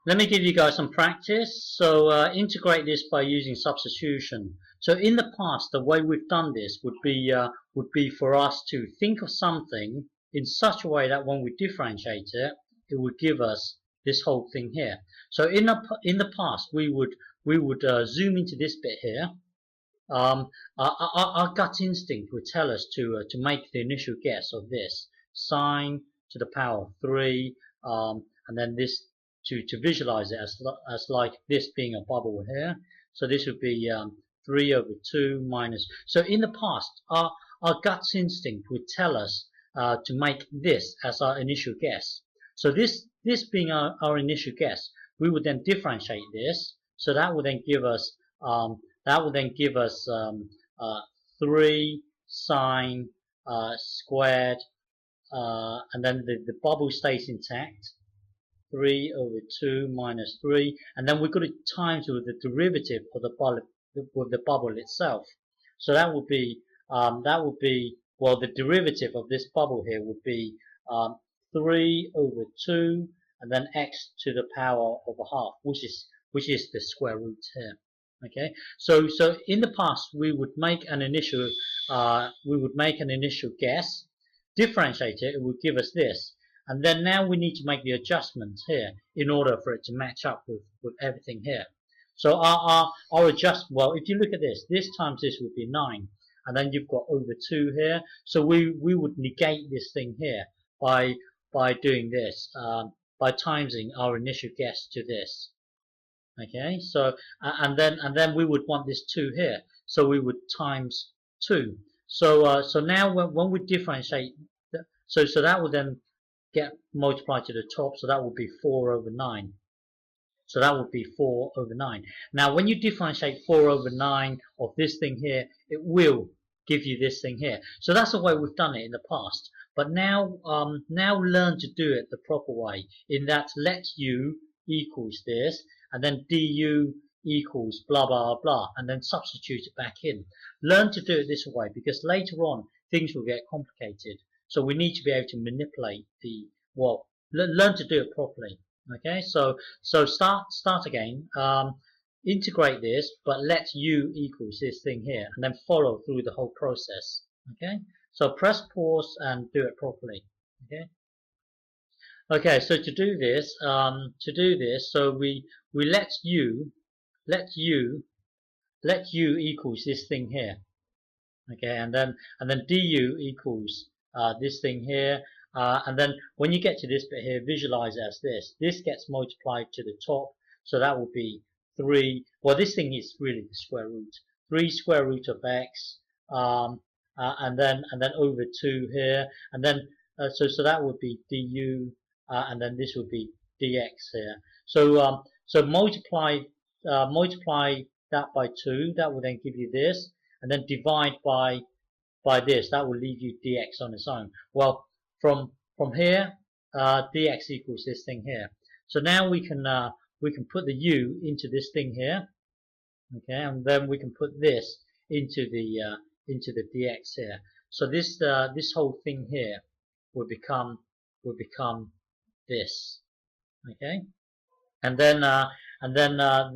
Let me give you guys some practice. So integrate this by using substitution. So in the past, the way we've done this would be for us to think of something in such a way that when we differentiate it, it would give us this whole thing here. So in the past, we would zoom into this bit here. Our gut instinct would tell us to make the initial guess of this sine to the power of 3, and then this to visualize it as like this being a bubble here. So this would be 3 over 2 minus. So in the past, our gut's instinct would tell us to make this as our initial guess. So this being our initial guess, we would then differentiate this. So that would then give us 3 sine squared, and then the bubble stays intact. 3 over 2 minus 3, and then we've got to times with the derivative of the bubble itself. So that would be well, the derivative of this bubble here would be 3 over 2 and then x to the power of a half, which is the square root here. Okay, so in the past we would make an initial guess, differentiate it, it would give us this. And then now we need to make the adjustments here in order for it to match up with everything here. So our well, if you look at this times this would be 9. And then you've got over 2 here. So we would negate this thing here by doing this, by timesing our initial guess to this. Okay, so and then we would want this 2 here. So we would times 2. So now when we differentiate, so that would then get multiplied to the top, so that would be 4 over 9. So that would be 4 over 9. Now when you differentiate 4 over 9 of this thing here, it will give you this thing here. So that's the way we've done it in the past. But now learn to do it the proper way, in that let u equals this, and then du equals blah blah blah, and then substitute it back in. Learn to do it this way, because later on things will get complicated. So we need to be able to manipulate learn to do it properly. Okay, so start again. Integrate this, but let u equals this thing here, and then follow through the whole process. Okay, so press pause and do it properly. Okay, so to do this, so we let u equals this thing here. Okay, and then du equals this thing here, and then when you get to this bit here, visualize it as this. This gets multiplied to the top, so that will be 3. Well, this thing is really the square root. 3 square root of x, and then over 2 here, and then so that would be du, and then this would be dx here. So so multiply that by 2. That will then give you this, and then divide by this. That will leave you dx on its own. Well, from here, dx equals this thing here. So now we can put the u into this thing here. Okay, and then we can put this into the dx here. So this whole thing here will become this. Okay, and then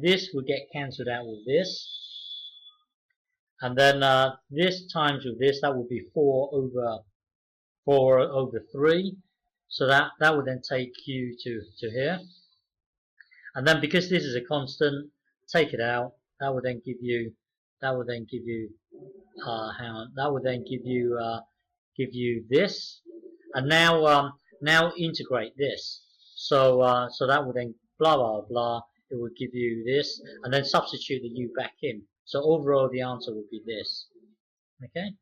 this will get cancelled out with this, and then this times with this, that will be 4 over 3. So that would then take you to here, and then because this is a constant, take it out. That would then give you give you this, and now integrate this. So so that would then blah blah blah. It would give you this, and then substitute the u back in. So overall, the answer would be this. Okay.